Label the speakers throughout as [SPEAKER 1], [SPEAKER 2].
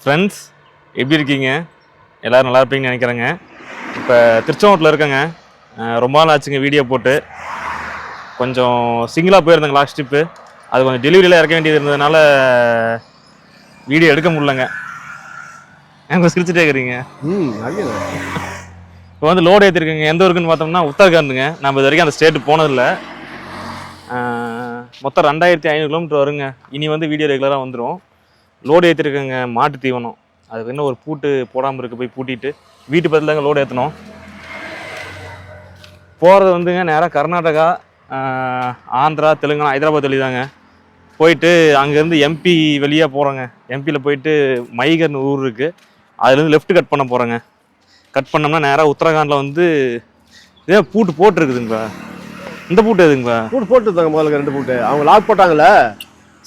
[SPEAKER 1] Friends எப்படி இருக்கீங்க? எல்லோரும் நல்லா இருப்பீங்கன்னு நினைக்கிறேங்க. இப்போ திருச்செங்கோட்டில் இருக்கேங்க. ரொம்ப நாள் ஆச்சுங்க வீடியோ போட்டு. கொஞ்சம் சிங்கிளாக போயிருந்தேங்க லாஸ்ட் ட்ரிப்பு. அது கொஞ்சம் டெலிவரியில் இறக்க வேண்டியது இருந்ததுனால வீடியோ எடுக்க முடியலங்க. எனக்கு சிரிச்சுட்டே இருக்கிறீங்க. இப்போ வந்து லோடு ஏற்றிருக்கேங்க. எந்த ஊருக்குன்னு பார்த்தோம்னா உத்தரகாண்டுங்க. நம்ம இது வரைக்கும் அந்த ஸ்டேட்டு போனதில்லை. மொத்தம் 2500 கிலோமீட்டர் வருங்க. இனி வந்து வீடியோ ரெகுலராக வந்துடும். லோடு ஏற்றிருக்கேங்க மாட்டு தீவனம். அதுக்கு இன்னும் ஒரு பூட்டு போடாமல் இருக்குது. போய் பூட்டிட்டு வீட்டு பக்கத்தில் தாங்க லோடு ஏற்றணும். போகிறது வந்துங்க நேராக கர்நாடகா, ஆந்திரா, தெலுங்கானா, ஹைதராபாத் வழி தாங்க. போயிட்டு அங்கேருந்து எம்பி வெளியாக போகிறோங்க. எம்பியில் போயிட்டு மைகர்னு ஊர் இருக்குது. அதுலேருந்து லெஃப்ட் கட் பண்ண போகிறோங்க. கட் பண்ணோம்னா நேராக உத்தரகாண்டில் வந்து இதே பூட்டு போட்டுருக்குதுங்களா? இந்த பூட்டு எதுங்களா?
[SPEAKER 2] பூட்டு போட்டுருந்தாங்க முதல்ல 2 பூட்டு. அவங்க லாக் போட்டாங்களே,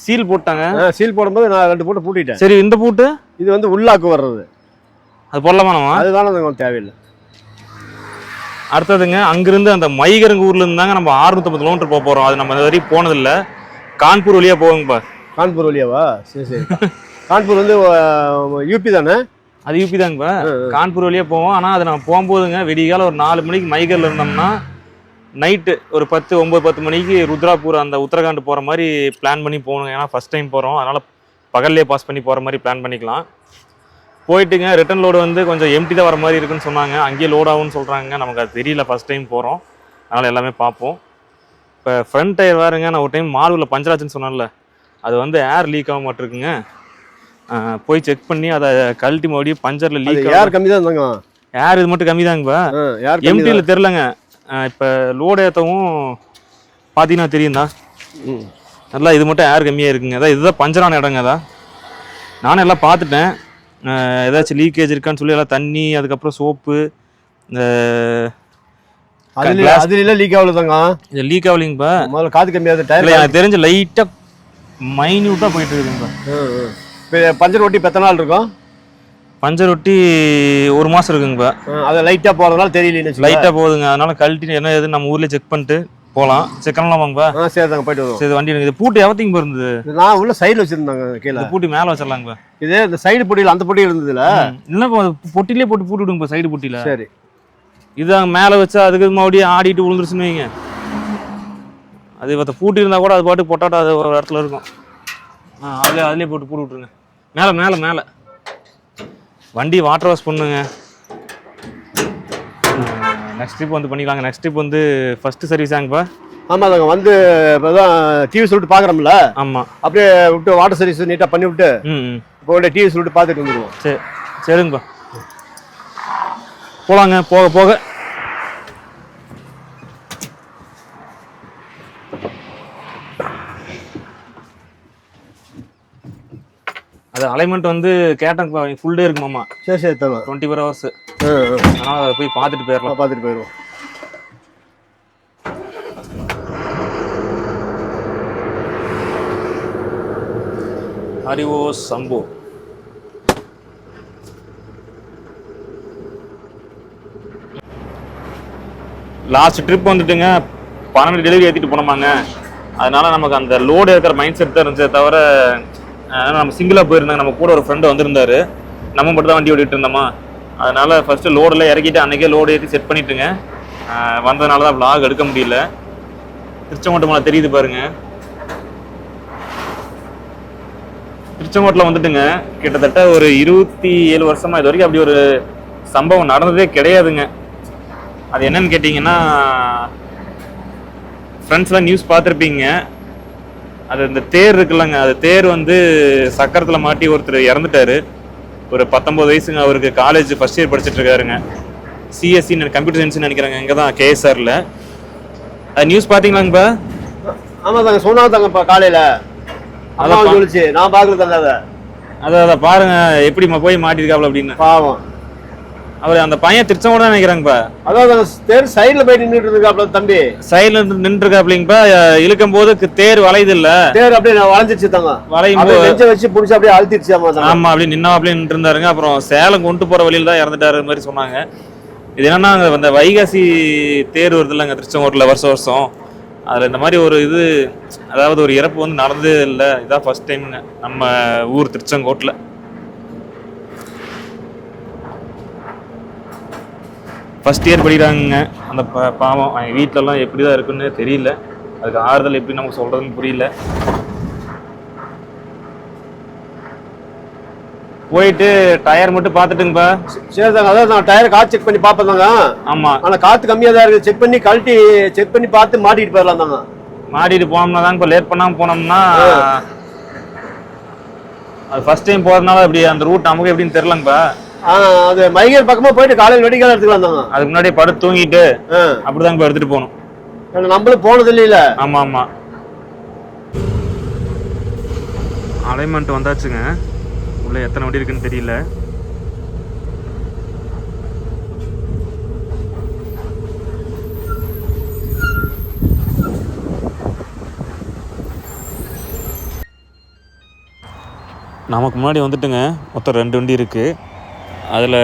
[SPEAKER 1] சீல் போட்டாங்க.
[SPEAKER 2] சீல் போடும்போது நான் 2 பூட்டு பூட்டிட்டேன்.
[SPEAKER 1] சரி, இந்த பூட்டு
[SPEAKER 2] இது வந்து உள்ளாக்கு வர்றது,
[SPEAKER 1] அது போடலாமாண்ணா?
[SPEAKER 2] அது வேணாம், தேவையில்லை.
[SPEAKER 1] அடுத்ததுங்க அங்கிருந்து அந்த மைகருங்க ஊர்ல இருந்தாங்க நம்ம 650 கிலோமீட்டர் போக போறோம். அது நம்ம இது வரைக்கும் போனதில்லை. கான்பூர் வழியா போகுங்கப்பா.
[SPEAKER 2] கான்பூர் வழியாவா? சரி சரி. கான்பூர் வந்து யூபி தானே?
[SPEAKER 1] அது யூபி தாங்கப்பா. கான்பூர் வழியா போவோம். ஆனால் அது நம்ம போகும்போதுங்க விடிகால ஒரு 4 மணிக்கு மைகர்ல இருந்தோம்னா நைட்டு ஒரு 9-10 மணிக்கு ருத்ராப்பூர் அந்த உத்தரகாண்ட் போகிற மாதிரி பிளான் பண்ணி போகணுங்க. ஏன்னா ஃபஸ்ட் டைம் போகிறோம், அதனால் பகல்லே பாஸ் பண்ணி போகிற மாதிரி பிளான் பண்ணிக்கலாம். போயிட்டுங்க ரிட்டன் லோடு வந்து கொஞ்சம் எம்டி தான் வர மாதிரி இருக்குன்னு சொன்னாங்க. அங்கேயே லோட் ஆகும்னு சொல்கிறாங்க. நமக்கு அது தெரியல, ஃபஸ்ட் டைம் போகிறோம், அதனால் எல்லாமே பார்ப்போம். இப்போ ஃப்ரண்ட் டயர் வேறுங்க. நான் ஒரு டைம் மார்வில் பஞ்சர் ஆச்சுன்னு சொன்னேன்ல, அது வந்து ஏர் லீக் ஆக மாட்டிருக்குங்க. போய் செக் பண்ணி அதை கழட்டி மறுபடியும் பஞ்சரில் லீக்.
[SPEAKER 2] ஏர் கம்மி தான் இருந்தாங்க.
[SPEAKER 1] ஏர் இது மட்டும் கம்மி தாங்கப்பா. எம்டியில் தெரிலங்க. இப்போ லோடு ஏற்றவும் பார்த்தீங்கன்னா தெரியும்தா, நல்லா இது மட்டும் ஏர் கம்மியாக இருக்குங்க. அதான் இதுதான் பஞ்சரான இடங்க. அதான் நானும் எல்லாம் பார்த்துட்டேன். ஏதாச்சும் லீக்கேஜ் இருக்கான்னு சொல்லி எல்லாம் தண்ணி, அதுக்கப்புறம் சோப்பு, இந்த
[SPEAKER 2] அதுல லீக் ஆகலதாங்க.
[SPEAKER 1] இது லீக் ஆகலிங்கப்பா.
[SPEAKER 2] முதல்ல காற்று கம்மியாக டயர்
[SPEAKER 1] எனக்கு தெரிஞ்ச லைட்டாக மைன்யூட்டாக போயிட்டு இருக்குங்கப்பா.
[SPEAKER 2] இப்போ பஞ்சர் ஒட்டி எத்தனை நாள் இருக்கும்?
[SPEAKER 1] பஞ்சர் ஒட்டி 1 மாதம் இருக்குங்கப்பா.
[SPEAKER 2] அதை லைட்டாக போகிறதுனால தெரியல,
[SPEAKER 1] லைட்டாக போகுதுங்க. அதனால கழட்டி என்ன எது நம்ம ஊர்லேயே செக் பண்ணிட்டு போகலாம். செக் பண்ணலாமாங்கப்பா?
[SPEAKER 2] சரி தாங்க, போயிட்டு வரும்.
[SPEAKER 1] சரி, வண்டி இது பூட்டு எவத்திங்க போயிருந்தது?
[SPEAKER 2] நான் உள்ள சைடில் வச்சுருந்தாங்க, கீழே
[SPEAKER 1] பூட்டி மேலே வச்சிடலாங்கப்பா.
[SPEAKER 2] இது இந்த சைடு பொட்டியில் அந்த பொட்டி இருந்ததுல
[SPEAKER 1] இல்லைப்பா, பொட்டிலே போட்டு பூட்டி விடுங்கப்பா, சைடு பொட்டியில்.
[SPEAKER 2] சரி,
[SPEAKER 1] இது அங்கே மேலே வச்சா அதுக்கு மறுபடியும் ஆடிட்டு விழுந்துருச்சுன்னு வைங்க. அது இப்போ பூட்டி இருந்தால் கூட அது பாட்டுக்கு பொட்டாட்டோ அது ஒரு இடத்துல இருக்கும். அதுலேயே போட்டு பூட்டி விட்ருங்க. மேலே மேலே மேலே வண்டி வாட்டர் வாஷ் பண்ணுங்க. நெக்ஸ்ட் ட்ரிப் வந்து பண்ணிக்கலாங்க. நெக்ஸ்ட் ட்ரிப் வந்து ஃபஸ்ட்டு சர்வீஸ் ஆங்கப்பா.
[SPEAKER 2] ஆமாம் தாங்க. வந்து இப்போ தான் டிவி சொல்லிட்டு பார்க்குறோம்ல.
[SPEAKER 1] ஆமாம்,
[SPEAKER 2] அப்படியே விட்டு வாட்டர் சர்வீஸ் நீட்டாக பண்ணி விட்டு இப்போ டிவி சொல்லிட்டு பார்த்துட்டு வந்துடுவோம்.
[SPEAKER 1] சரி சரிங்கப்பா, போகலாங்க. போக போக அது அலைன்மெண்ட் வந்து கேட்டேன், ஃபுல் டே இருக்குமாம்மா.
[SPEAKER 2] சரி சரி தாங்க,
[SPEAKER 1] 24 hours. அதனால் அதை போய் பார்த்துட்டு போயிடலாம்.
[SPEAKER 2] பார்த்துட்டு போயிடுவோம்.
[SPEAKER 1] ஹரிஓ சம்போ. லாஸ்ட் ட்ரிப் வந்துட்டுங்க 12 டெலிவரி ஏற்றிட்டு போனோமாங்க. அதனால நமக்கு அந்த லோடு ஏற்றுற மைண்ட் செட் தான் இருந்துச்சே தவிர, நம்ம சிங்கிளாக போயிருந்தாங்க. நம்ம கூட ஒரு ஃப்ரெண்டு வந்திருந்தாரு, நம்ம மட்டும் தான் வண்டி ஓட்டிகிட்டு இருந்தோமா. அதனால ஃபஸ்ட்டு லோடெல்லாம் இறக்கிட்டு அன்றைக்கே லோடு ஏற்றி செட் பண்ணிட்டுங்க. வந்ததுனால தான் vlog எடுக்க முடியல. திருச்செங்கோட்டு மலை தெரியுது பாருங்க. திருச்செங்கோட்டில் வந்துட்டுங்க கிட்டத்தட்ட ஒரு 27 வருஷமா இது வரைக்கும் அப்படி ஒரு சம்பவம் நடந்ததே கிடையாதுங்க. அது என்னன்னு கேட்டிங்கன்னா, ஃப்ரெண்ட்ஸ்லாம் நியூஸ் பார்த்துருப்பீங்க. அது இந்த தேர் இருக்குல்லங்க, அது தேர் வந்து சக்கரத்தில் மாட்டி ஒருத்தர் இறந்துட்டாரு. ஒரு 19 வயசுங்க. அவருக்கு காலேஜ் ஃபர்ஸ்ட் இயர் படிச்சுட்டு இருக்காருங்க. சிஎஸ்சி கம்ப்யூட்டர் சயின்ஸ்னு நினைக்கிறாங்க. இங்கே தான் கேஎஸ்ஆரில். அது நியூஸ் பார்த்தீங்களாங்கப்பா?
[SPEAKER 2] ஆமாம் தாங்க, சொன்னாதாங்கப்பா காலையில். அதான் சொல்லிச்சு, நான் பார்க்குறது.
[SPEAKER 1] அதை பாருங்க எப்படி போய் மாட்டிருக்காப்ல அப்படின்னு.
[SPEAKER 2] பாவம்.
[SPEAKER 1] அவர் அந்த பையன் திருச்செங்கோடு தான் நினைக்கிறாங்கப்பா.
[SPEAKER 2] அதான் தேர் சைடில் போய் நின்றுட்டு இருக்காப்ல தம்பி.
[SPEAKER 1] சைடில் நின்று இருக்காப்லிங்கப்பா. இழுக்கும் போது தேர் வளையுது இல்ல, தேர் அப்படியே
[SPEAKER 2] வளைஞ்சிச்சு தாங்க.
[SPEAKER 1] வளையும் போது
[SPEAKER 2] நெஞ்ச வச்சு பிடிச்சி அப்படியே அழுத்திடுச்சு.
[SPEAKER 1] ஆமா, அப்படியே நின்னா அப்படியே நின்று இருந்தாருங்க. அப்புறம் சேலம் கொண்டு போற வழியில தான் இறந்துட்டாரு மாதிரி சொன்னாங்க. இது என்னன்னா, அந்த வைகாசி தேர் வருது இல்லைங்க திருச்செங்கோட்டில் வருஷம் வருஷம். அதில் இந்த மாதிரி ஒரு இது, அதாவது ஒரு இறப்பு வந்து நடந்ததே இல்லை. இதான் ஃபர்ஸ்ட் டைமுங்க நம்ம ஊர் திருச்செங்கோட்டில். ஃபஸ்ட் இயர் படிக்கிறாங்க. அந்த பாவம் அவங்க வீட்டிலலாம் எப்படி தான் இருக்குன்னு தெரியல. அதுக்கு ஆறுதல் எப்படி நமக்கு சொல்கிறதுன்னு புரியல. போயிட்டு டயர் மட்டும் பார்த்துட்டுங்கப்பா.
[SPEAKER 2] சரி தாங்க, அதான் நான் டயரை காற்று செக் பண்ணி பார்ப்பேன் தாங்க.
[SPEAKER 1] ஆமாம்,
[SPEAKER 2] ஆனால் காற்று கம்மியாக தான் இருக்குது. செக் பண்ணி கழட்டி செக் பண்ணி பார்த்து மாட்டிட்டு போயிடலாம் தாங்க.
[SPEAKER 1] மாட்டிட்டு போனோம்னா தாங்க இப்போ லேட் பண்ணாமல் போனோம்னா அது ஃபர்ஸ்ட் டைம் போகிறதுனால அப்படி அந்த ரூட் நமக்கு எப்படின்னு தெரிலங்கப்பா.
[SPEAKER 2] அது மைகேல் பக்கமாக போயிட்டு காலையில் வெடிக்கால எடுத்துக்கலாம் தாங்க.
[SPEAKER 1] அதுக்கு முன்னாடியே படுத்து தூங்கிட்டு அப்படிதாங்க எடுத்துகிட்டு போகணும்.
[SPEAKER 2] நம்மளும் போனது இல்லையில.
[SPEAKER 1] ஆமாம் ஆமாம். அலைன்மெண்ட் வந்தாச்சுங்க. உள்ள எத்தனை வண்டி இருக்குன்னு தெரியல. நமக்கு முன்னாடி வந்துட்டுங்க மொத்தம் 2 வண்டி இருக்குது. அதில்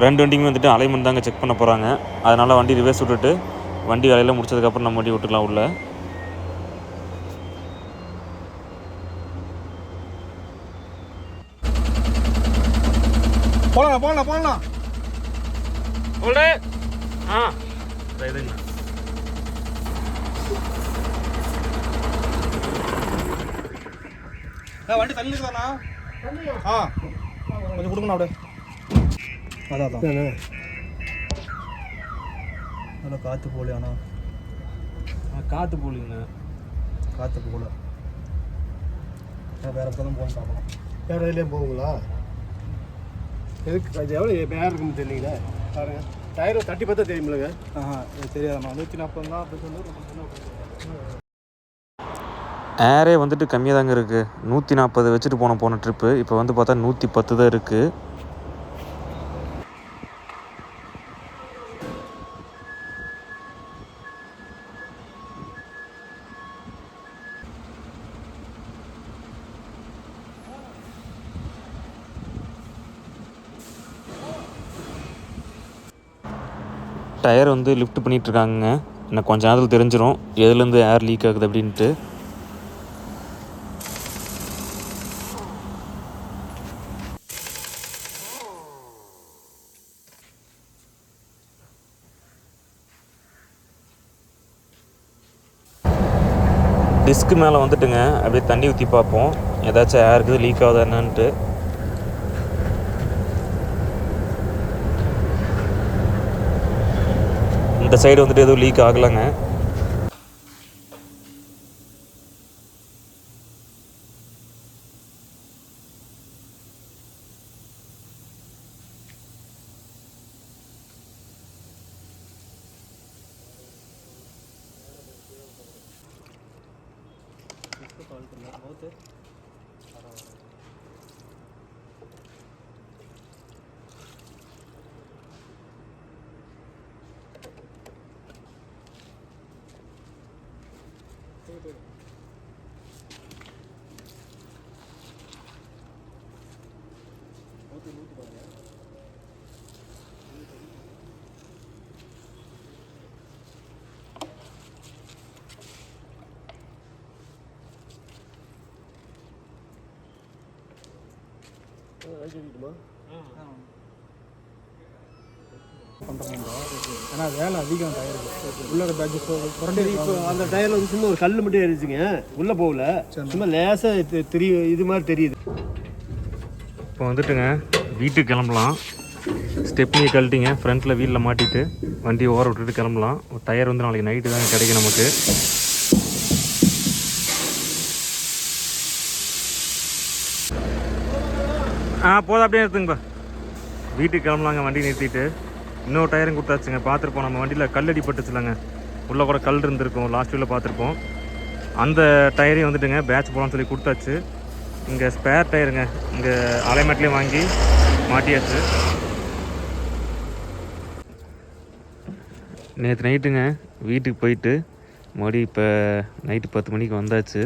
[SPEAKER 1] 2 வண்டிக்குமே வந்துட்டு அலைன்மெண்ட் தாங்க செக் பண்ண போகிறாங்க. அதனால் வண்டி ரிவர்ஸ் விட்டுட்டு வண்டி வேலையில் முடிச்சதுக்கப்புறம் நம்ம வண்டி விட்டுக்கலாம் உள்ள.
[SPEAKER 3] போலாம் போலாம் போலாம்.
[SPEAKER 1] இதுங்க
[SPEAKER 3] வண்டி தள்ளி இருக்குதாண்ணா? கொஞ்சம் கொடுங்கண்ணா அப்படியே. அதான் அதில் காற்று போகலையாண்ணா?
[SPEAKER 1] காற்று போலிங்க.
[SPEAKER 3] காற்று போகல. வேறு பக்கம் போகணும் பார்க்கலாம்.
[SPEAKER 2] வேறு இதுலேயே போகுங்களா? எதுக்கு அது எவ்வளோ பேர் இருக்குன்னு தெரியலீங்களே. பாருங்க, டயர் தட்டி பார்த்தா தெரியுமில்லங்க.
[SPEAKER 3] தெரியாதுண்ணா. 140 தான் அப்படி சொல்லி.
[SPEAKER 1] ஏரே வந்துட்டு கம்மியாக தாங்க இருக்குது. 140 வச்சுட்டு போன ட்ரிப்பு. இப்போ வந்து பார்த்தா 110 தான் இருக்குது. டயர் வந்து லிஃப்ட் பண்ணிகிட்ருக்காங்க. இன்னும் கொஞ்சம் நேரத்தில் தெரிஞ்சிடும் எதுலேருந்து ஏர் லீக் ஆகுது அப்படின்ட்டு. டிஸ்க்கு மேலே வந்துட்டுங்க அப்படியே தண்ணி ஊற்றி பார்ப்போம் ஏதாச்சும் ஏர் இருக்குது லீக் ஆகுதா என்னன்ட்டு. இந்த சைடு வந்துட்டு எதுவும் லீக் ஆகலைங்க.
[SPEAKER 3] ஏன்னா வேலை அதிகம் டயர் உள்ள புரண்டி.
[SPEAKER 2] இப்போ அந்த டயரில் வந்து சும்மா ஒரு கல் மட்டும் ஏறிச்சுங்க, உள்ளே போகல. சும்மா லேசாக இது மாதிரி தெரியுது.
[SPEAKER 1] இப்போ வந்துட்டுங்க வீட்டுக்கு கிளம்பலாம். ஸ்டெப்னியை கழட்டிங்க ஃப்ரண்ட்டில் வீலில் மாட்டிட்டு வண்டியை ஓர விட்டுட்டு கிளம்பலாம். டயர் வந்து நாளைக்கு நைட்டு தான் கிடைக்கும் நமக்கு. போதும் அப்படியே எடுத்துங்கப்பா. வீட்டுக்கு கிளம்பலாங்க. வண்டி நிறுத்திட்டு இன்னொரு டயரும் கொடுத்தாச்சுங்க. பார்த்துருப்போம் நம்ம வண்டியில் கல் அடிப்பட்டுச்சுலங்க. உள்ளே கூட கல் இருந்திருக்கும். லாஸ்ட் வீலில் பார்த்துருப்போம். அந்த டயரையும் வந்துட்டுங்க பேட்ச் போகலான்னு சொல்லி கொடுத்தாச்சு. இங்கே ஸ்பேர் டயருங்க இங்கே அலைமேட்லேயும் வாங்கி மாட்டியாச்சு. நேற்று நைட்டுங்க வீட்டுக்கு போயிட்டு மறுபடியும் இப்போ நைட்டு 10 மணிக்கு வந்தாச்சு.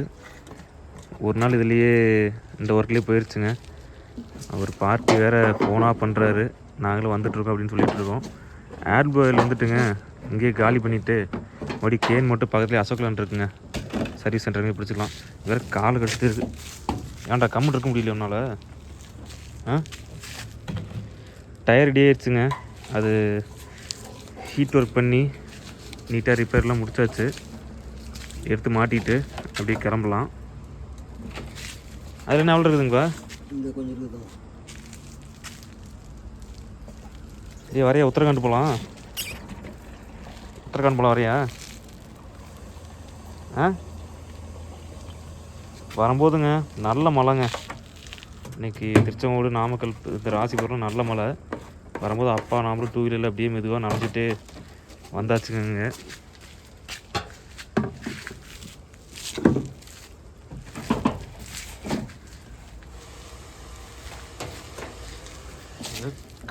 [SPEAKER 1] ஒரு நாள் இதுலேயே இந்த ஒர்க்லேயே போயிடுச்சுங்க. அவர் பார்ட்டி வேறு ஃபோனாக பண்ணுறாரு. நாங்களும் வந்துட்டுருக்கோம் அப்படின்னு சொல்லிட்டு இருக்கோம். ஏர் பாயில் வந்துட்டுங்க இங்கேயே காலி பண்ணிவிட்டு மறுபடியும் கேன் மட்டும் பக்கத்துலேயே அசோக்லான் இருக்குங்க. சர்வீஸ் சென்டருங்க பிடிச்சிக்கலாம். வேறு கால் கடிச்சிட்டு இருக்குது. ஏன்டா கம்முன்னு இருக்க முடியல உன்னால்? டயர் ரெடி ஆயிடுச்சுங்க. அது ஹீட் ஒர்க் பண்ணி நீட்டாக ரிப்பேர்லாம் முடிச்சாச்சு. எடுத்து மாட்டிட்டு அப்படியே கிளம்பலாம். அதில் என்ன எவ்வளோ இருக்குதுங்கப்பா?
[SPEAKER 2] இந்த கொஞ்சம் இருக்குதுங்க.
[SPEAKER 1] வரையா உத்தரகாண்ட் போகலாம். உத்தரகாண்ட் போகலாம் வரையா? வரும்போதுங்க நல்ல மழைங்க. இன்றைக்கி திருச்செங்கோடு, நாமக்கல், இந்த ராசிபுரம் நல்ல மழை. வரும்போது அப்பா நாமளும் 2 வீலரில் அப்படியே மெதுவாக நனைஞ்சிட்டு வந்தாச்சுங்க.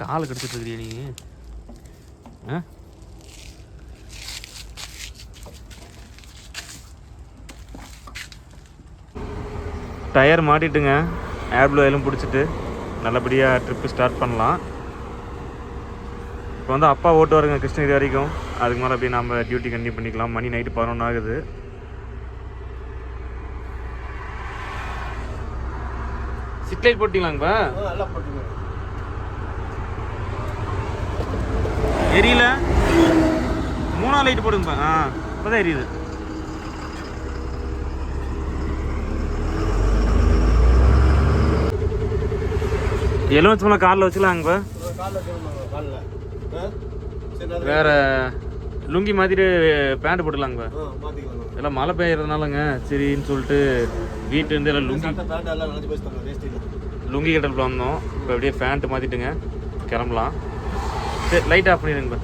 [SPEAKER 1] கால் கடிச்சிட்டு இருக்கிறியா நீ? டயர் மாட்டிட்டுங்க, ஏர் எல்லாம் பிடிச்சிட்டு நல்லபடியாக ட்ரிப்பு ஸ்டார்ட் பண்ணலாம். இப்போ வந்து அப்பா ஓட்டு வருங்க கிருஷ்ணகிரி வரைக்கும். அதுக்கு மேலே அப்படியே நம்ம டியூட்டி கண்டினியூ பண்ணிக்கலாம். மணி நைட்டு 11 ஆகுது. சிட் லைட் போட்டிங்களாங்கப்பா?
[SPEAKER 2] நல்லா போட்டுங்க.
[SPEAKER 1] எரியல, 3ஆவது லைட் போடுங்கப்பா. இப்போதான் எரியுது. எலுமிச்சம்பழம் காலில் வச்சுக்கலாங்கப்பா. வேற லுங்கி மாற்றிட்டு பேண்ட் போட்டுக்கலாங்கப்பா. எல்லாம் மழை பெய்யறதுனாலங்க சரின்னு சொல்லிட்டு வீட்டிலேருந்து எல்லாம் லுங்கி கட்டல் வந்தோம். இப்போ அப்படியே பேண்ட் மாற்றிட்டுங்க கிளம்பலாம். சரி, லைட் ஆஃப் பண்ணிடுங்கப்பா.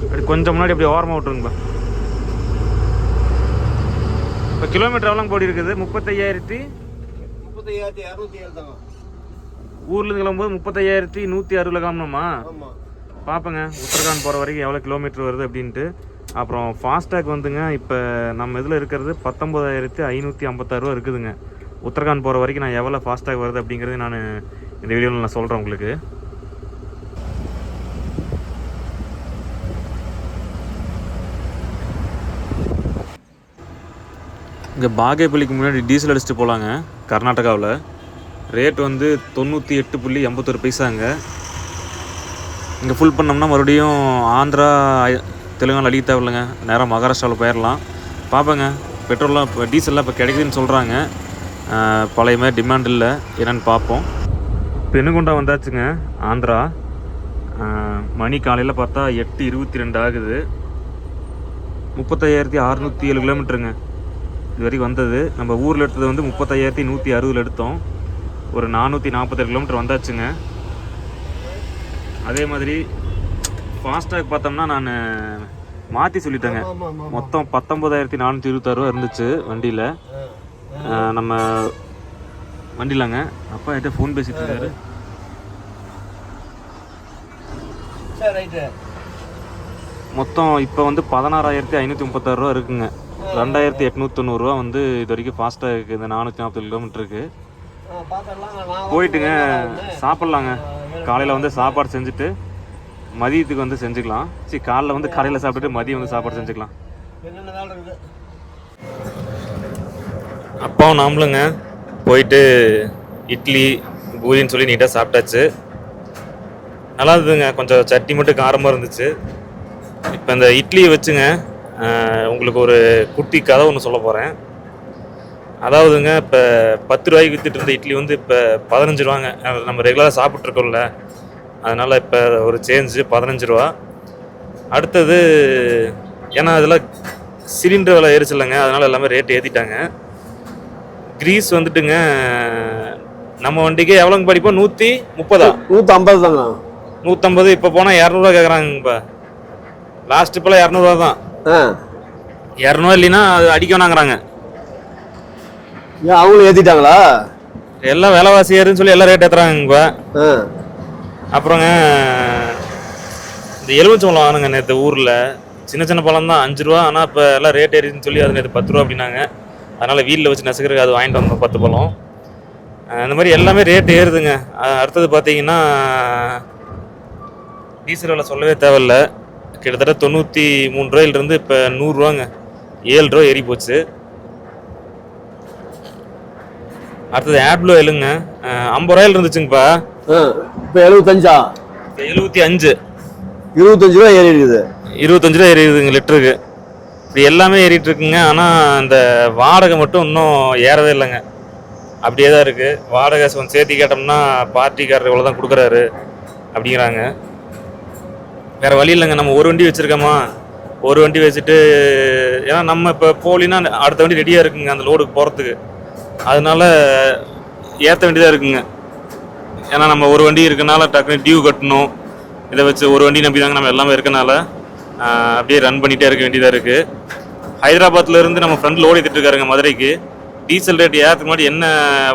[SPEAKER 1] அப்படி கொஞ்சம் முன்னாடி அப்படியே ஓரமாக விட்டுருங்கப்பா. இப்போ கிலோமீட்டர் எவ்வளோ போடி இருக்குது? 35,207 தாங்க. ஊர்லேருந்து கிளம்பும்போது 35,160 கிளம்பணுமா? பார்ப்பேங்க உத்தரகாண்ட் போகிற வரைக்கும் எவ்வளோ கிலோமீட்டர் வருது அப்படின்ட்டு. அப்புறம் ஃபாஸ்டாக் வந்துங்க இப்போ நம்ம இதில் இருக்கிறது 19,556 இருக்குதுங்க. உத்தரகாண்ட் போகிற வரைக்கும் நான் எவ்வளோ ஃபாஸ்டாக் வருது அப்படிங்கிறது நான் இந்த வீடியோவில் நான் சொல்கிறேன் உங்களுக்கு. இங்கே பாகேபள்ளிக்கு முன்னாடி டீசல் அடிச்சுட்டு போகலாங்க. கர்நாடகாவில் ரேட் வந்து 98.81 பைசாங்க. இங்கே ஃபுல் பண்ணோம்னா மறுபடியும் ஆந்திரா, தெலுங்கானா அடிக்க தேவையில்லைங்க. நேராக மகாராஷ்டிராவில் போயிடலாம். பார்ப்பேங்க பெட்ரோல்லாம் இப்போ டீசல்லாம் இப்போ கிடைக்குதுன்னு சொல்கிறாங்க. பழைய மாதிரி டிமாண்ட் இல்லை, என்னென்னு பார்ப்போம். பெனுகொண்டா வந்தாச்சுங்க ஆந்திரா. மணி காலையில் பார்த்தா 8:22 ஆகுது. 35,607 கிலோமீட்டருங்க இது வரைக்கும் வந்தது. நம்ம ஊரில் எடுத்தது வந்து 35,160 எடுத்தோம். ஒரு 447 கிலோமீட்டர் வந்தாச்சுங்க. அதே மாதிரி ஃபாஸ்டாக் பார்த்தோம்னா நான் மாற்றி சொல்லிட்டேங்க. மொத்தம் 19,426 இருந்துச்சு வண்டியில். நம்ம வண்டியிலாங்க அப்பா என்கிட்ட ஃபோன் பேசிட்டு இருக்காரு. மொத்தம் இப்போ வந்து 16,536 இருக்குங்க. 2,890 வந்து இது வரைக்கும் ஃபாஸ்ட்டாக இருக்குது. இந்த 440 கிலோமீட்டருக்கு போயிட்டுங்க சாப்பிட்லாங்க. காலையில் வந்து சாப்பாடு செஞ்சுட்டு மதியத்துக்கு வந்து செஞ்சுக்கலாம். சரி, காலையில் வந்து கடையில் சாப்பிட்டுட்டு மதியம் வந்து சாப்பாடு செஞ்சுக்கலாம். அப்பாவும் நாமளுங்க போயிட்டு இட்லி பூரின்னு சொல்லி நீட்டாக சாப்பிட்டாச்சு. நல்லா இருந்ததுங்க. கொஞ்சம் சட்னி மட்டும் காரமாக இருந்துச்சு. இப்போ இந்த இட்லியை வச்சுங்க உங்களுக்கு ஒரு குட்டி கதை ஒன்று சொல்ல போகிறேன். அதாவதுங்க இப்போ 10 ரூபாய்க்கு விற்றுட்டு இருந்த இட்லி வந்து இப்போ 15 ரூபாங்க. நம்ம ரெகுலராக சாப்பிட்ருக்கோம்ல, அதனால் இப்போ ஒரு சேஞ்சு 15 ரூபா. அடுத்தது ஏன்னா அதெல்லாம் சிலிண்டர் விலை ஏறிச்சில்லைங்க, அதனால் எல்லாமே ரேட் ஏற்றிட்டாங்க. கிரீஸ் வந்துட்டுங்க நம்ம வண்டிக்கு எவ்வளோங்க படிப்போம்? 130
[SPEAKER 2] 150 தாங்க.
[SPEAKER 1] 150. இப்போ போனால் 200 கேட்குறாங்க. இப்போ லாஸ்ட் இப்போலாம் 200 தான். 200 இல்லைன்னா அது அடிக்க வேணாங்கிறாங்க.
[SPEAKER 2] ஏன் அவங்களும் ஏற்றிட்டாங்களா?
[SPEAKER 1] எல்லாம் விலைவாசி ஏறுன்னு சொல்லி எல்லாம் ரேட் ஏற்றுறாங்க. இப்போ அப்புறங்க இந்த எலுமிச்சம்பழம் வாங்கினுங்க நேற்று ஊரில். சின்ன சின்ன பழம் தான் 5 ரூபா. ஆனால் இப்போ எல்லாம் ரேட் ஏறின்னு சொல்லி அது நேற்று 10 ரூபா அப்படின்னாங்க. அதனால் வீட்டில் வச்சு நசுக்கிறதுக்கு அது வாங்கிட்டு வந்தோம் 10 பழம். இந்த மாதிரி எல்லாமே ரேட் ஏறுதுங்க. அடுத்தது பார்த்தீங்கன்னா டீசல் விலை சொல்லவே தேவையில்ல. கிட்டத்தட்ட 93 ரூபாயிலிருந்து இப்போ 100 ரூபாங்க. 7 ரூபா ஏறி போச்சு. அடுத்தது ஆட்ப்ளூ எலுங்க 50 ரூபாயில் இருந்துச்சுங்கப்பா.
[SPEAKER 2] இப்போ 75
[SPEAKER 1] 75
[SPEAKER 2] 25 ரூபா ஏறி இருக்குது.
[SPEAKER 1] 25 ரூபா ஏறிடுதுங்க லிட்டருக்கு. இப்படி எல்லாமே ஏறிட்டு இருக்குங்க. ஆனால் இந்த வாடகை மட்டும் இன்னும் ஏறவே இல்லைங்க, அப்படியே தான் இருக்குது. வாடகை கொஞ்சம் சேர்த்து கேட்டோம்னா பார்ட்டிக்காரர் இவ்வளோ தான் கொடுக்குறாரு அப்படிங்கிறாங்க. வேறு வழி இல்லைங்க, நம்ம ஒரு வண்டி வச்சுருக்கோமா, ஒரு வண்டி வச்சுட்டு ஏன்னா நம்ம இப்போ போலின்னா அடுத்த வண்டி ரெடியாக இருக்குங்க அந்த லோடுக்கு போகிறதுக்கு, அதனால ஏற்ற வேண்டியதாக இருக்குங்க. ஏன்னா நம்ம ஒரு வண்டி இருக்கனால டக்குனு டியூ கட்டணும், இதை வச்சு ஒரு வண்டி நம்பி தாங்க நம்ம எல்லாமே இருக்கனால அப்படியே ரன் பண்ணிகிட்டே இருக்க வேண்டியதாக இருக்குது. ஹைதராபாத்லேருந்து நம்ம ஃப்ரெண்ட் லோடு ஏற்றிட்டு இருக்காருங்க மதுரைக்கு. டீசல் ரேட் ஏறதுக்கு முன்னாடி என்ன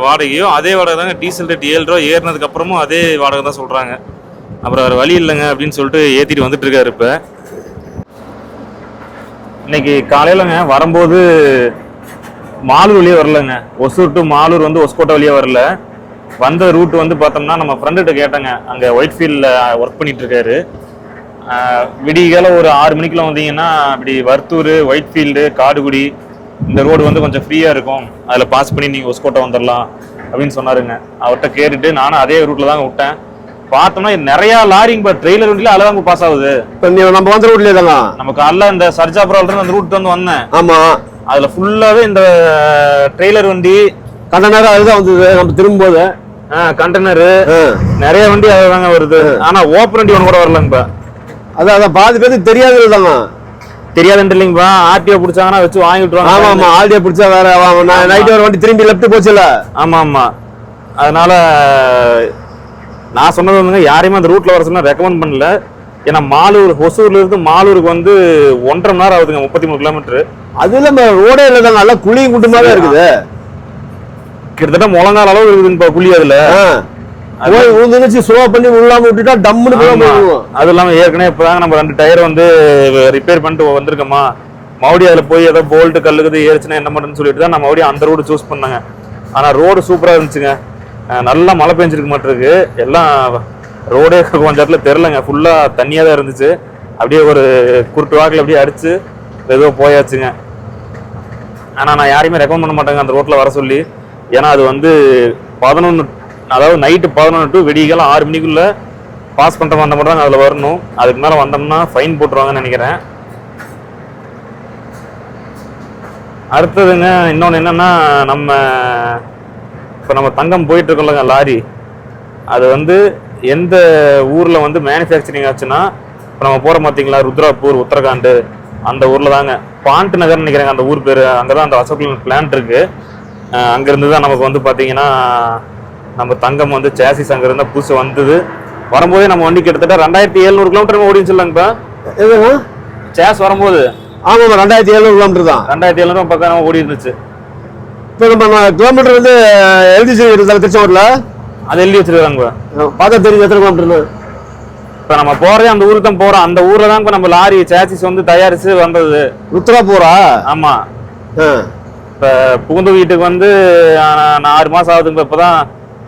[SPEAKER 1] வாடகையோ அதே வாடகை தாங்க, டீசல் ரேட் 7 ரூபா ஏறினதுக்கப்புறமும் அதே வாடகை தான் சொல்கிறாங்க. அப்புறம் வேறு வழி இல்லைங்க அப்படின்னு சொல்லிட்டு ஏற்றிட்டு வந்துட்டுருக்காரு. இப்போ இன்னைக்கு காலையிலங்க வரும்போது மாலூர் வழியே வரலங்க, ஒசூர் டு மாலூர் வந்து ஒஸ்கோட்டை வழியே வரல. வந்த ரூட் வந்து பார்த்தோம்னா நம்ம ஃப்ரெண்டுகிட்ட கேட்டேங்க, அங்கே ஒயிட் ஃபீல்டில் ஒர்க் பண்ணிட்டு இருக்காரு. விடிகால ஒரு 6 மணிக்குள்ள வந்தீங்கன்னா அப்படி வர்த்தூர், ஒயிட் ஃபீல்டு, காடுகுடி இந்த ரோடு வந்து கொஞ்சம் ஃப்ரீயாக இருக்கும், அதில் பாஸ் பண்ணி நீங்கள் ஒஸ்கோட்டை வந்துடலாம் அப்படின்னு சொன்னாருங்க. அவர்கிட்ட கேட்டுட்டு நானும் அதே ரூட்டில் தாங்க விட்டேன். பார்த்தோம்னா நிறைய லாரிங்க ட்ரெய்லர் வண்டியில அளவாங்க பாஸ் ஆகுது.
[SPEAKER 2] நம்ம வந்த ரூட்லேயே தாங்க
[SPEAKER 1] நம்ம காலைல இந்த சர்ஜாபுரம் அந்த ரூட் வந்து வந்தேன்.
[SPEAKER 2] ஆமா,
[SPEAKER 1] அதுல ஃபுல்லாவே இந்த ட்ரெய்லர் வண்டி
[SPEAKER 2] கண்டனர் அதுதான் வந்தது. நம்ம திரும்பும்போது
[SPEAKER 1] கண்டெய்னர் நிறைய வண்டி அதுதாங்க வருது. ஆனா ஓப்பன் வண்டி ஒன்று கூட வரலங்கப்பா.
[SPEAKER 2] அதான் பாதி பேருக்கு தெரியாது தாங்க,
[SPEAKER 1] தெரியாதுன்ட்டு இல்லைங்கப்பா. ஆர்டிஓ பிடிச்சாங்கன்னா வச்சு வாங்கி விட்டுருவாங்க.
[SPEAKER 2] ஆமா ஆமா, ஆர்டிஓ பிடிச்சா வேற நைட் ஒரு வண்டி திரும்பி லெஃப்ட் போச்சுல.
[SPEAKER 1] ஆமா ஆமா, அதனால நான் சொன்னது வந்துங்க யாரையுமே அந்த ரூட்ல வர சொன்னா ரெக்கமெண்ட் பண்ணல. ஏன்னா மாலூர், ஒசூர்ல இருந்து மாலூருக்கு வந்து 1.5 மணி நேரம் ஆகுதுங்க, 33 கிலோமீட்டர்.
[SPEAKER 2] அது இல்லாம ரோடே இல்ல தாங்க, நல்லா குழி குண்டுமாவே இருக்குது.
[SPEAKER 1] கிட்டத்தட்ட முழங்கால அளவு இருக்குதுங்க குழி. அதுல
[SPEAKER 2] போய் ஊந்துச்சு ஸ்லோ பண்ணி உள்ளாம விட்டுட்டா டம்முன்னு போகும்.
[SPEAKER 1] அது இல்லாம ஏற்கனவே இப்பதாங்க நம்ம 2 டயர் வந்து ரிப்பேர் பண்ணிட்டு வந்திருக்கோமா, மறுபடியும் அதுல போய் ஏதோ போல்ட் கல்லுக்குது ஏறிச்சுன்னா என்ன பண்ணுன்னு சொல்லிட்டு தான் நம்ம மறுபடியும் அந்த ரோடு சூஸ் பண்ணாங்க. ஆனா ரோடு சூப்பரா இருந்துச்சுங்க, நல்லா மழை பெஞ்சிருக்க மாட்டிருக்கு. எல்லாம் ரோடே கொஞ்ச இடத்துல தெரிலங்க, ஃபுல்லா தண்ணியா தான் இருந்துச்சு. அப்படியே ஒரு குருட்டு வாக்கில் அப்படியே அடிச்சு ஏதோ போயாச்சுங்க. ஆனா நான் யாரையுமே ரெக்கமெண்ட் பண்ண மாட்டேங்க அந்த ரோட்ல வர சொல்லி. ஏன்னா அது வந்து 11, அதாவது நைட்டு 11 டு விடிகாலம் 6 மணிக்குள்ள பாஸ் பண்ற மாதிரி மட்டும் தான் அதுல வரணும். அதுக்கு மேல வந்தோம்னா ஃபைன் போட்டுருவாங்கன்னு நினைக்கிறேன். அடுத்ததுங்க இன்னொன்று என்னன்னா, இப்போ நம்ம தங்கம் போயிட்டு இருக்கோம்லங்க லாரி, அது வந்து எந்த ஊர்ல வந்து மேனுஃபேக்சரிங் ஆச்சுன்னா, இப்போ நம்ம போற பார்த்தீங்களா ருத்ராப்பூர், உத்தரகாண்ட் அந்த ஊர்ல தாங்க, பாண்ட் நகர்னு நினைக்கிறேங்க அந்த ஊர் பேரு. அங்கதான் அந்த அசோக் பிளான்ட் இருக்கு. அங்கிருந்து தான் நமக்கு வந்து பாத்தீங்கன்னா நம்ம தங்கம் வந்து சேசிஸ் அங்க இருந்தா புதுசு வந்தது. வரும்போதே நம்ம வண்டி கிட்டத்தட்ட 2700 கிலோமீட்டர் ஓடின்னு சொல்லுங்கப்பா.
[SPEAKER 2] எதுங்க
[SPEAKER 1] சேஸ் வரும்போது?
[SPEAKER 2] ஆமா, 2700 கிலோமீட்டர் தான்.
[SPEAKER 1] 2700 பக்கம் ஓடி இருந்துச்சு.
[SPEAKER 2] இப்போ நம்ம கிலோமீட்டர் வந்து எழுதி வச்சிருக்காங்க திருச்செங்கோட்ல, அது எழுதி வச்சிருக்காங்க. பார்த்தா தெரியும் எத்தனை கிலோமீட்டர்னு.
[SPEAKER 1] இப்போ நம்ம போறதே அந்த ஊருக்கு தான் போறோம். அந்த ஊர்ல தான் இப்போ நம்ம லாரி சேசிஸ் வந்து தயாரிச்சு வந்தது.
[SPEAKER 2] ருத்ராப்பூரா? ஆமா.
[SPEAKER 1] இப்போ புகுந்த வீட்டுக்கு வந்து 6 மாசம் ஆகுதுங்க. இப்பதான்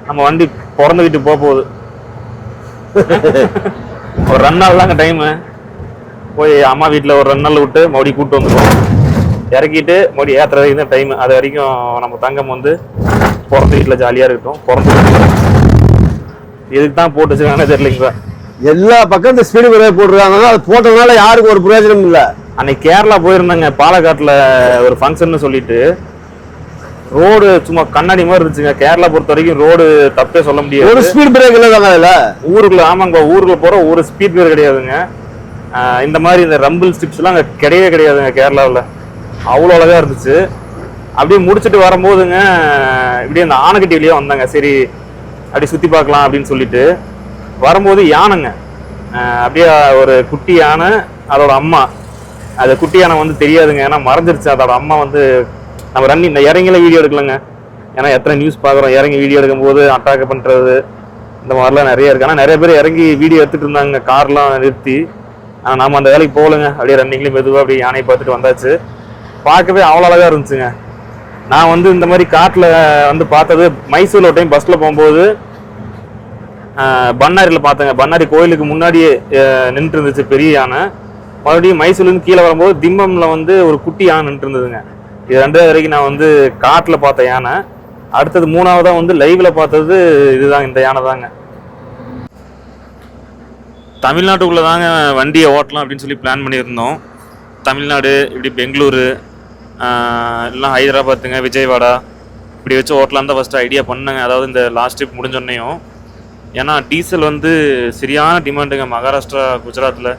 [SPEAKER 1] நம்ம வண்டி பிறந்த வீட்டுக்கு போக போகுது. ஒரு 2 நாள் தாங்க டைமு. போய் அம்மா வீட்டில் ஒரு 2 நாள் விட்டு மறுபடியும் கூப்பிட்டு வந்துடுவோம். இறக்கிட்டு மறுபடியும் ஏற்றுற வரைக்கும் தான் டைமு. அது வரைக்கும் நம்ம தங்கம் வந்து பிறந்த வீட்டில் ஜாலியாக இருக்கட்டும். பிறந்த இதுக்கு தான் போட்டு வச்சுருக்காங்கன்னு தெரியலைங்களா.
[SPEAKER 2] எல்லா பக்கம் இந்த ஸ்பீடு பிரேக் போட்டுருக்காங்க. அது போட்டதுனால யாருக்கும் ஒரு பிரயோஜனம் இல்லை.
[SPEAKER 1] அன்னைக்கு கேரளா போயிருந்தாங்க, பாலக்காட்டில் ஒரு ஃபங்க்ஷன் சொல்லிட்டு ரோடு சும்மா கண்ணாடி மாதிரி இருந்துச்சுங்க. கேரளா பொறுத்த வரைக்கும் ரோடு தப்பே சொல்ல முடியாது.
[SPEAKER 2] ஒரு ஸ்பீட் பிரேக் இல்லை தாங்க அதில்.
[SPEAKER 1] ஊருக்குள்ள, ஆமாங்க, ஊருக்குள்ள போகிற ஒரு ஸ்பீட் பிரேக் கிடையாதுங்க. இந்த மாதிரி இந்த ரம்பிள் ஸ்டிப்ஸ்லாம் அங்கே கிடையவே கிடையாதுங்க கேரளாவில். அவ்வளோ அழகாக இருந்துச்சு. அப்படியே முடிச்சுட்டு வரும்போதுங்க இப்படியே அந்த ஆனைக்கட்டி வழியாக வந்தாங்க. சரி அப்படி சுற்றி பார்க்கலாம் அப்படின்னு சொல்லிட்டு வரும்போது யானைங்க, அப்படியே ஒரு குட்டி யானை, அதோட அம்மா. அது குட்டி யானை வந்து தெரியாதுங்க, ஏன்னா மறைஞ்சிருச்சு. அதோட அம்மா வந்து நம்ம இந்த இறங்கில வீடியோ எடுக்கலங்க. ஏன்னா எத்தனை நியூஸ் பார்க்குறோம், இறங்கி வீடியோ எடுக்கும்போது அட்டாக் பண்ணுறது இந்த மாதிரிலாம் நிறைய இருக்கு. ஆனால் நிறைய பேர் இறங்கி வீடியோ எடுத்துட்டு இருந்தாங்க கார்லாம் நிறுத்தி. ஆனால் நம்ம அந்த வேலைக்கு போகலங்க. அப்படியே ரன்னிங்லேயும் மெதுவாக அப்படியே யானையை பார்த்துட்டு வந்தாச்சு. பார்க்கவே அவ்வளோ அழகாக இருந்துச்சுங்க. நான் வந்து இந்த மாதிரி காட்டில் வந்து பார்த்தது மைசூரில் ஒரு டைம் பஸ்ஸில் போகும்போது பண்ணாரியில் பார்த்தேங்க. பண்ணாரி கோயிலுக்கு முன்னாடியே நின்று இருந்துச்சு பெரிய யானை. மறுபடியும் மைசூர்லேருந்து கீழே வரும்போது திம்மம்ல வந்து ஒரு குட்டி யானை நின்று இருந்ததுங்க. இது 2வது வரைக்கும் நான் வந்து காட்டில் பார்த்த யானை. அடுத்தது 3ஆவதா வந்து லைவ்ல பார்த்தது இதுதான், இந்த யானை தாங்க. தமிழ்நாட்டுக்குள்ளே தாங்க வண்டியை ஓட்டலாம் அப்படின்னு சொல்லி பிளான் பண்ணியிருந்தோம். தமிழ்நாடு இப்படி பெங்களூரு எல்லாம் ஹைதராபாத்துங்க விஜயவாடா இப்படி வச்சு ஓட்டலாம் தான் ஃபஸ்ட்டு ஐடியா பண்ணேங்க. அதாவது இந்த லாஸ்ட் ட்ரிப் முடிஞ்சோன்னையும். ஏன்னா டீசல் வந்து சரியான டிமாண்டுங்க மகாராஷ்டிரா குஜராத்தில்.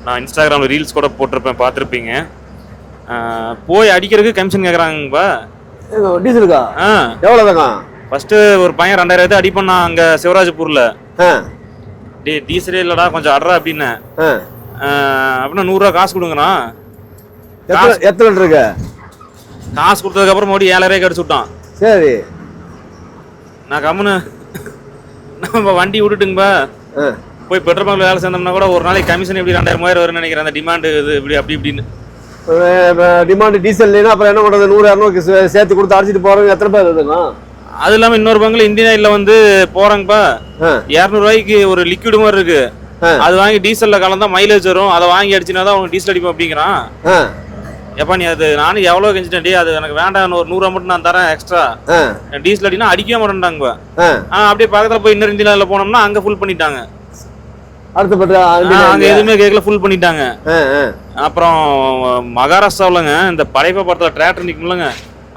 [SPEAKER 1] நான் இன்ஸ்டாகிராமில் ரீல்ஸ் கூட போட்டிருப்பேன், பார்த்துருப்பீங்க. போய் அடிக்கிறதுக்கு கமிஷன் கேட்குறாங்கப்பா
[SPEAKER 2] டீசலுக்கா. எவ்வளோதாங்க? ஃபஸ்ட்டு
[SPEAKER 1] ஒரு பையன் 2000 அடிப்பண்ணா அங்கே சிவராஜ்பூரில். டீசலே இல்லைடா கொஞ்சம் அட்ரா அப்படின்னு. அப்படின்னா 100 ரூபா காசு கொடுங்கண்ணா.
[SPEAKER 2] எத்தனை இருக்கு?
[SPEAKER 1] காசு கொடுத்ததுக்கப்புறம் மறுபடியும் 7000 அடிச்சு விட்டான்.
[SPEAKER 2] சரி,
[SPEAKER 1] நான் கம்முன்னு நம்ம வண்டி விட்டுட்டுங்கப்பா போய் பெட்ரோல் பங்க்ல வேலை சேர்ந்தோம்னா கூட ஒரு நாளைக்கு கமிஷன் எப்படி 2000 வரும்னு நினைக்கிறேன். அந்த டிமாண்டு இது இப்படி அப்படி இப்படின்னு
[SPEAKER 2] டிமாண்டு டீசல் இல்லைன்னா அப்புறம் என்ன பண்ணுறது? 100-200 சேர்த்து கொடுத்து அடிச்சிட்டு போகிறவங்க எத்தனை பேர் இருக்குங்க?
[SPEAKER 1] அது இல்லாம இன்னொரு பங்குல இந்தியன் ஆயில்ல வந்து போறாங்கப்பா 200 ரூபாய்க்கு ஒரு லிக்விட் மாதிரி இருக்கு. அது வாங்கி டீசல்ல கலந்தா மைலேஜ் வரும். அதை வாங்கி அடிச்சுனா தான் அவங்க டீசல் அடிப்போம் அப்படிங்கிறான். எப்பா நீ அது நானும் எவ்வளவு கெஞ்சிட்டேன், அது எனக்கு வேண்டாம், ஒரு 100 ரூபா மட்டும் நான் தரேன் எக்ஸ்ட்ரா. டீசல் அடினா அடிக்கவே மாட்டேன்டாங்க. அப்படியே பக்கத்துல போய் இன்னொரு இந்தியன் ஆயில்ல போனோம்னா அங்க ஃபுல் பண்ணிட்டாங்க. அங்க எதுவுமே கேட்கல, ஃபுல் பண்ணிட்டாங்க. அப்புறம் மகாராஷ்டிராவிலங்க இந்த பழைய படத்துல டிராக்டர் நிக்கும்லங்க,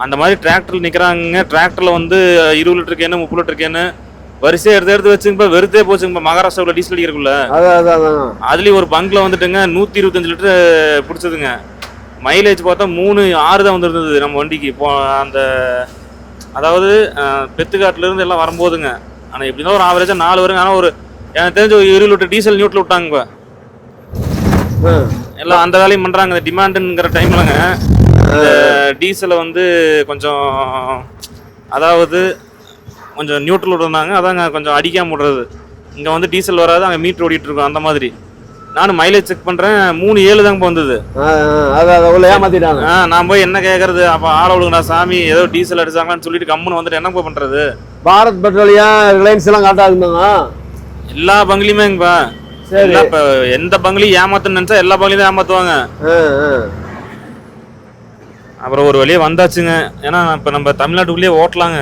[SPEAKER 1] அந்த மாதிரி டிராக்டர்ல நிக்கிறாங்க. டிராக்டர்ல வந்து 20 லிட்டர் கேனு 30 லிட்டர் கேனு வரிசையை எடுத்து வச்சுங்க. வெறுத்தே போச்சுங்க மகாராஷ்டிராவில் டீசல் அடிக்கிறக்குள்ள. அதுலயும் ஒரு பங்க்ல வந்துட்டுங்க 125 லிட்டர் பிடிச்சதுங்க. மைலேஜ் பார்த்தா 3.6 தான் வந்துருந்தது நம்ம வண்டிக்கு. இப்போ அந்த அதாவது பெத்துக்காட்டுல இருந்து எல்லாம் வரும்போதுங்க. ஆனா எப்படின்னா ஒரு ஆவரேஜா 4 வருங்க. ஆனா ஒரு எனக்கு தெரிஞ்ச ஒரு 20 லிட்டர் டீசல் நியூட்ல விட்டாங்க. எல்லாம் அந்த வேலையும் பண்றாங்க. இந்த டிமாண்டுங்கிற டைம்லங்க இந்த டீசலை வந்து கொஞ்சம் அதாவது கொஞ்சம் நியூட்ரல் விடுறாங்க. அதாங்க கொஞ்சம் அடிக்காம விடுறது. இங்கே வந்து டீசல் வராது, அங்கே மீட்டர் ஓடிட்டு இருக்கோம். அந்த மாதிரி நானும் மைலேஜ் செக் பண்ணுறேன், 3.7 தாங்க வந்தது. ஏமாத்திட்டாங்க. நான் போய் என்ன கேட்கறது? அப்போ ஆள விடுங்கடா சாமி, ஏதோ டீசல் அடிச்சாங்கன்னு சொல்லிட்டு கம்முன்னு வந்துட்டு என்ன போய் பண்ணுறது?
[SPEAKER 2] பாரத் பெட்ரோலியம் ரிலையன்ஸ் எல்லாம் காட்டாதுங்க
[SPEAKER 1] எல்லா பங்குலையுமேங்கப்பா. இப்போ எந்த பங்குலையும் ஏமாத்துன்னு நினச்சா எல்லா பங்குலையும் தான் ஏமாத்துவாங்க. அப்புறம் ஒரு வழியே வந்தாச்சுங்க. ஏன்னா இப்போ நம்ம தமிழ்நாட்டுக்குள்ளேயே ஓட்டலாங்க.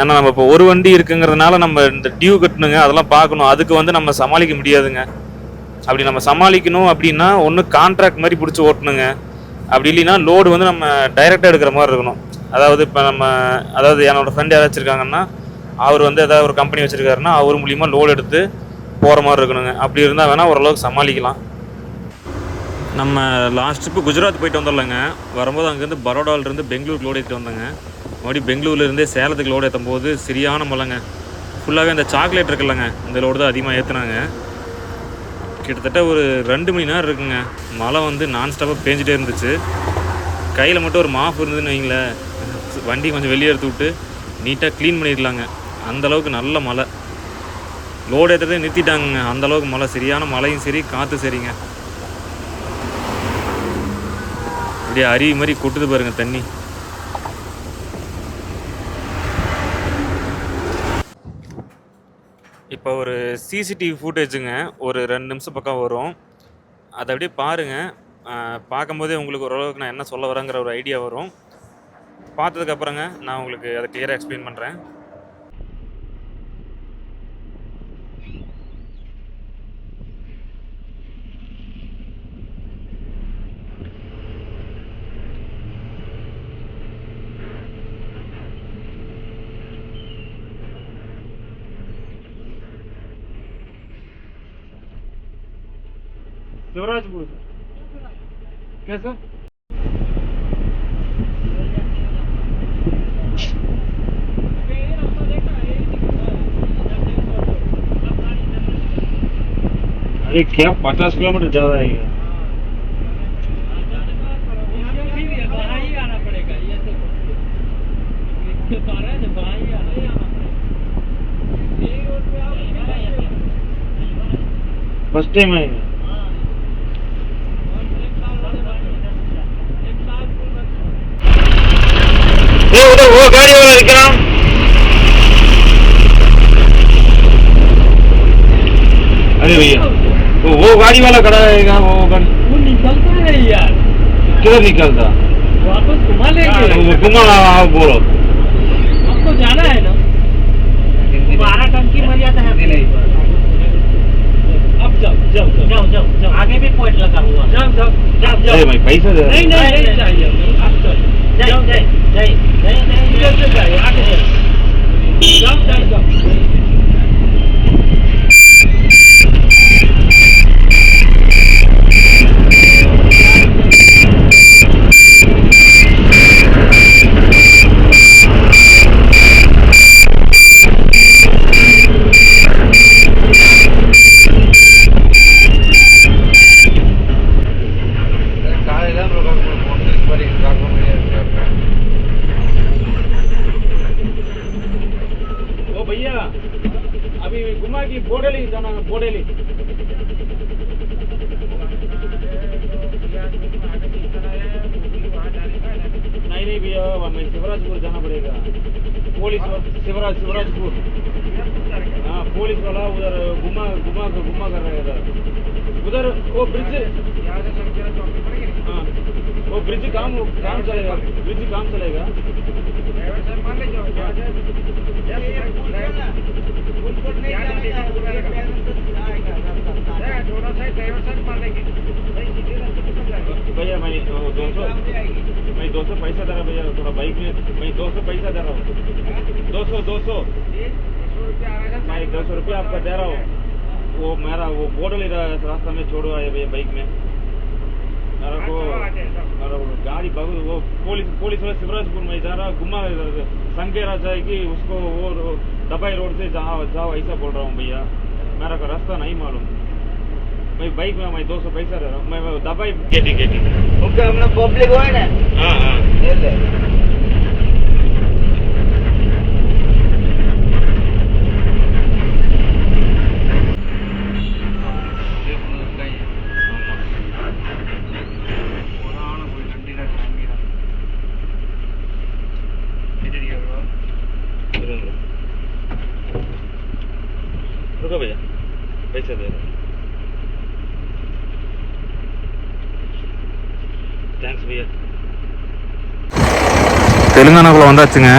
[SPEAKER 1] ஏன்னா நம்ம இப்போ ஒரு வண்டி இருக்குங்கிறதுனால நம்ம இந்த டியூ கட்டணுங்க, அதெல்லாம் பார்க்கணும். அதுக்கு வந்து நம்ம சமாளிக்க முடியாதுங்க. அப்படி நம்ம சமாளிக்கணும் அப்படின்னா ஒன்று கான்ட்ராக்ட் மாதிரி பிடிச்சி ஓட்டணுங்க. அப்படி இல்லைன்னா லோடு வந்து நம்ம டைரெக்டாக எடுக்கிற மாதிரி இருக்கணும். அதாவது இப்போ அதாவது என்னோடய ஃப்ரெண்ட் யாராச்சும் இருக்காங்கன்னா அவர் வந்து ஏதாவது ஒரு கம்பெனி வச்சுருக்காருன்னா அவர் மூலிமா லோடு எடுத்து போகிற மாதிரி இருக்கணுங்க. அப்படி இருந்தால் வேணால் ஓரளவுக்கு சமாளிக்கலாம். நம்ம லாஸ்ட் ட்ரிப்பு குஜராத் போயிட்டு வந்துடலாங்க. வரும்போது அங்கேருந்து பரோடாவிலேருந்து பெங்களூருக்கு லோடு ஏற்றிட்டு வந்தாங்க. மறுபடியும் பெங்களூர்லேருந்தே சேலத்துக்கு லோடு ஏற்றும் போது சரியான மழைங்க. ஃபுல்லாகவே அந்த சாக்லேட் இருக்குல்லங்க, இந்த லோடு தான் அதிகமாக ஏற்றுனாங்க. கிட்டத்தட்ட ஒரு 2 மணி நேரம் இருக்குங்க. மழை வந்து நான்ஸ்டாப்பாக பேஞ்சிட்டே இருந்துச்சு. கையில் மட்டும் ஒரு மாஃப் இருந்ததுன்னு வைங்களேன், வண்டி கொஞ்சம் வெளியே எடுத்து விட்டு நீட்டாக க்ளீன் பண்ணிடலாங்க. அந்தளவுக்கு நல்ல மழை. லோடு ஏற்றுறதே நிறுத்திட்டாங்க. அந்தளவுக்கு மழை, சரியான மழையும் சரி காற்று சரிங்க. அப்படியே அருவி மாதிரி கொட்டுது பாருங்க தண்ணி. இப்போ ஒரு சிசிடிவி ஃபுட்டேஜுங்க, ஒரு 2 நிமிஷம் பக்கம் வரும். அதை அப்படியே பாருங்கள். பார்க்கும்போதே உங்களுக்கு ஓரளவுக்கு நான் என்ன சொல்ல வரேங்கிற ஒரு ஐடியா வரும். பார்த்ததுக்கப்புறங்க நான் உங்களுக்கு அதை கிளியராக எக்ஸ்பிளைன் பண்ணுறேன். शिवराजपुर कैसा? अरे क्या 50 किलोमीटर ज्यादा है ये। फर्स्ट टाइम आएगा। उधर वो गाड़ी वाला दिख रहा। अरे भैया वो गाड़ी वाला खड़ा रहेगा। वो निकलता है यार। किधर निकलता? वापस घुमा लेंगे। घुमा बोलो, आपको जाना है ना? 12 टन की मर्यादा है। अब भैया मैं पैसा दे
[SPEAKER 4] नहीं चाहिए नहीं चाहिए आगे जाओ अभी गुमा की बोडेली जाना बोडेली नहीं भैया हमें शिवराजपुर जाना पड़ेगा पुलिस शिवराजपुर हाँ पुलिस वाला उधर घुमा कर रहा है उधर वो ब्रिज हाँ वो ब्रिज काम चलेगा भैया मैं 200 पैसा दे रहा भैया थोड़ा बाइक में मैं 200 पैसा दे रहा हूँ 200 मैं 200 रुपया आपका दे रहा हूँ वो मेरा वो बोर्डल रास्ता में छोड़ो आया भैया बाइक में मेरा को गाड़ी वो पुलिस वाले शिवराजपुर में जा रहा घुमा संकेरा जाएगी उसको वो दबाई रोड से जाओ ऐसा बोल रहा हूँ भैया मेरा को रास्ता नहीं मालूम मैं बाइक में मैं 200 पैसा दे रहा हूँ मैं दबाई गेटी ओके हमने पब्लिक हो ना
[SPEAKER 1] हाँ रुको भैया पैसा दे रहा தேங்க்ஸ் भैया தெலுங்கானாக்குள்ள வந்தாச்சுங்க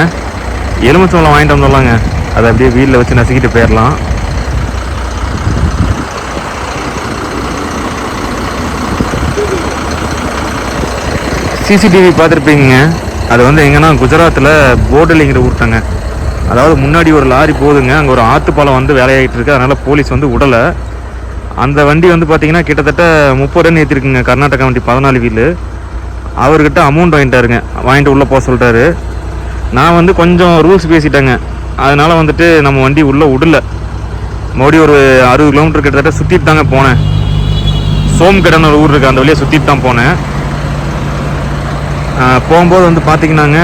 [SPEAKER 1] எலுமிச்சம்பழம் வாங்கிட்டு வந்துடலாங்க அதை அப்படியே வீட்டில் வச்சு நசுக்கிட்டு போயிடலாம் சிசிடிவி பார்த்துருப்பீங்க அது வந்து எங்கன்னா குஜராத்தில் போர்டலிங்கிற ஊர்த்தாங்க அதாவது முன்னாடி ஒரு லாரி போகுதுங்க அங்கே ஒரு ஆற்றுப்பாலம் வந்து வேலையாகிட்டு இருக்கு அதனால் போலீஸ் வந்து விடலை அந்த வண்டி வந்து பார்த்தீங்கன்னா கிட்டத்தட்ட 30 ரன் ஏற்றிருக்குங்க கர்நாடகா வண்டி 14 வீலு அவர்கிட்ட அமௌண்ட் வாங்கிட்டு உள்ளே போக சொல்லிட்டாரு நான் வந்து கொஞ்சம் ரூல்ஸ் பேசிட்டேங்க அதனால் வந்துட்டு நம்ம வண்டி உள்ளே விடல மறுபடியும் ஒரு 60 கிலோமீட்டர் கிட்டத்தட்ட சுற்றிட்டு தாங்க போனேன் சோம்கடன் ஒரு ஊர் இருக்குது அந்த வழியாக சுற்றிட்டு தான் போனேன் போகும்போது வந்து பார்த்திங்கன்னாங்க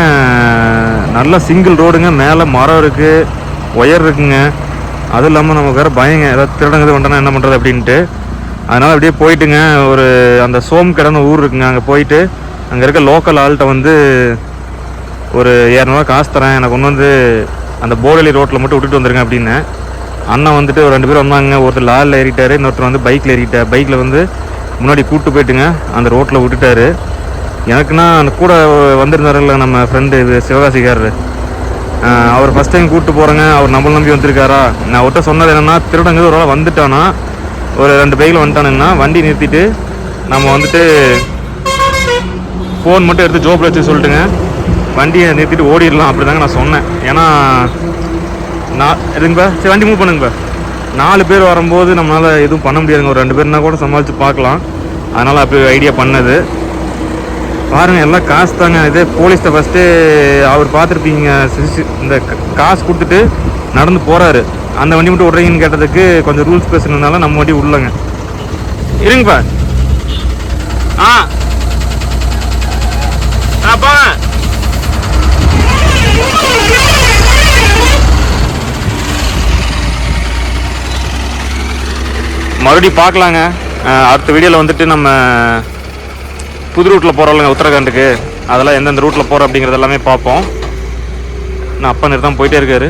[SPEAKER 1] நல்லா சிங்கிள் ரோடுங்க மேலே மரம் இருக்குது ஒயர் இருக்குங்க அதுவும் இல்லாமல் நமக்கு வேறு பயங்க ஏதாவது திருடங்குது வந்துட்டோன்னா என்ன பண்ணுறது அப்படின்ட்டு அதனால் அப்படியே போயிட்டுங்க ஒரு அந்த சோம்கடன் ஊர் இருக்குங்க அங்கே போயிட்டு அங்கே இருக்க லோக்கல் ஆள்கிட்ட வந்து ஒரு 200 காசு தரேன் எனக்கு ஒன்று வந்து அந்த போடலி ரோட்டில் மட்டும் விட்டுட்டு வந்துருங்க அப்படின்னு அண்ணன் வந்துட்டு ஒரு 2 பேர் வந்தாங்க ஒருத்தர் லாரில் ஏறிட்டார் இன்னொருத்தர் வந்து பைக்கில் வந்து முன்னாடி கூப்பிட்டு போயிட்டுங்க அந்த ரோட்டில் விட்டுட்டாரு எனக்குன்னா அந்த கூட வந்திருந்தாருல்ல நம்ம ஃப்ரெண்டு சிவகாசிக்காரரு அவர் ஃபஸ்ட் டைம் கூப்பிட்டு போகிறேங்க அவர் நம்மள நம்பி வந்திருக்காரா நான் அவர்கிட்ட சொன்னது என்னென்னா திருடங்க ஒரு வேளை வந்துட்டானா ஒரு 2 பைக்கில் வந்துட்டானுங்கன்னா வண்டி நிறுத்திட்டு நம்ம வந்துட்டு ஃபோன் மட்டும் எடுத்து ஜோப்பில் வச்சு சொல்லிட்டுங்க வண்டியை நிறுத்திட்டு ஓடிடலாம் அப்படி தாங்க நான் சொன்னேன் ஏன்னா இதுங்கப்பா சரி வண்டி மூவ் பண்ணுங்கப்பா 4 பேர் வரும்போது நம்மளால் எதுவும் பண்ண முடியாதுங்க ஒரு 2 பேர்னா கூட சமாளித்து பார்க்கலாம் அதனால் அப்படி ஐடியா பண்ணது பாருங்கள் எல்லாம் காசு தாங்க இதே போலீஸ்கிட்ட ஃபஸ்ட்டு அவர் பார்த்துருப்பீங்க இந்த காசு கொடுத்துட்டு நடந்து போகிறாரு அந்த வண்டி மட்டும் விட்றீங்கன்னு கேட்டதுக்கு கொஞ்சம் ரூல்ஸ் பேசுனதுனால நம்ம வண்டி விடலங்க இருங்கப்பா போங்க மறுபடியும் பார்க்கலாங்க அடுத்த வீடியோவில் வந்துட்டு நம்ம புது ரூட்டில் போகிறோம்லங்க உத்தரகாண்டுக்கு அதெல்லாம் எந்தெந்த ரூட்டில் போகிறோம் அப்படிங்கிறது எல்லாமே பார்ப்போம் நான் அப்பா நிறுத்தாமல் போயிட்டே இருக்காரு